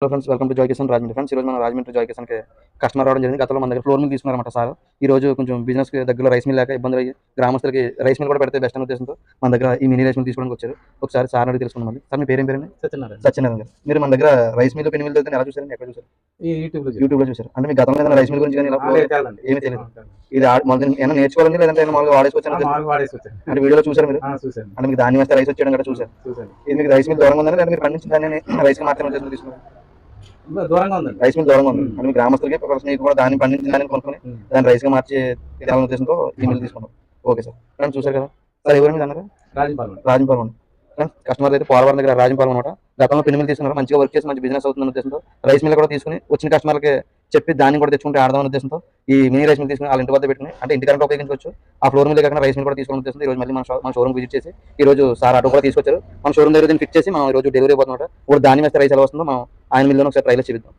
Hello friends, welcome to Joy Kisan Rajahmundry. Friends, ఈరోజు మనం Rajahmundry Joy కిసాన్‌కి customer రావడం జరిగింది. గతంలో మన దగ్గర ఫ్లోర్ మిల్ తీసుకున్నారన్నమాట సారు. ఈరోజు కొంచెం బిజినెస్‌కి దగ్గరలో రైస్ మిల్ లేక ఇబ్బందులయ్యి గ్రామస్తులకి రైస్ మిల్ కూడా పెడితే బెస్ట్ అనే ఉద్దేశంతో మన దగ్గర ఈ మినీ రైస్ మిల్ తీసుకోవడానికి వచ్చారు. ఒకసారి సార్‌ని అడిగి తెలుసుకుందాం మళ్ళీ. సార్, మీ పేరేంటి? సత్యనారాయణ. సత్యనారాయణ గారు. మీరు మన దగ్గర రైస్ మిల్, పెన్ మిల్ దొరుకుతాయని ఎలా చూసారండి? ఎక్కడ చూసారు? ఈ యూట్యూబ్‌లో యూట్యూబ్‌లో చూసారు. అంటే మీకు గతంలో ఏదైనా రైస్ మిల్ గురించి గాని ఇలా తెలదండి. ఏమీ తెలీదు. ఇది మొదలు ఏమైనా నేర్చుకోవాలండి, లేదంటే మామూలుగా వాడేసుకోవచ్చా? మామూలుగా వాడేసుకొచ్చాను. అంటే వీడియోలో చూసారా మీరు? చూసాను. అంటే మీకు ధాన్యం వేస్తే రైస్ వచ్చేయడం కూడా చూసారు. చూసాను. ఇది మీకు రైస్ మిల్ దూరంగా ఉందా, లేదా మీరు పండించిన ధాన్యాన్ని రైస్‌కి మార్చడం ఉద్దేశంతో తీసుకున్నారా? దూరంగా ఉందండి. రైస్ మిల్ దూరంగా ఉంది. అంటే మీ గ్రామస్తులకి ప్లస్ మీకు కూడా దాన్ని పండించిన దాన్ని కొనుక్కొని దాన్ని రైస్‌గా మార్చి తినాలనే ఉద్దేశంతో ఈ మిల్ తీసుకున్నాం. Okay sir. ఫ్రెండ్స్, చూసారు కదా సార్, ఎవరు మీరు అన్నారు? రాజంపాలెం అండి. ఫ్రెండ్స్, కస్టమర్ అయితే పోలవరం దగ్గర రాజంపాలెం అనమాట. గతంలో పెన్ మిల్ తీసుకున్నారు, మంచిగా వర్క్ చేసి మంచి బిజినెస్ అవుతుందనే ఉద్దేశంతో రైస్ మిల్ కూడా తీసుకుని వచ్చిన కస్టమర్లకి చెప్పి దాన్ని కూడా తెచ్చుకుంటే ఆడదామనే ఉద్దేశంతో ఈ మినీ రైస్ మిల్ తీసుకుని వాళ్ళ ఇంటి వద్ద పెట్టుకుని, అంటే ఇంటికరెంట్ ఉపయోగించుకోవచ్చు. ఆ ఫ్లోర్ మిల్ కాకుండా రైస్ మిల్ కూడా తీసుకోవాలని ఉద్దేశంతో ఈ రోజు మళ్ళీ మన షోరూమ్ విజిట్ చేసి ఈ రోజు సార్ ఆటో కూడా తీసుకొచ్చారు. మన షోరూమ్ దగ్గర దీన్ని ఫిక్స్ చేసి మనం ఈ రోజు డెలివరీ అయిపోతున్నమాట. ఇప్పుడు ధాన్యం వేస్తే రైస్ ఎలా వస్తుందో మనం ఆయన మిల్లోనే ఒకసారి ట్రైల్ చేద్దాం.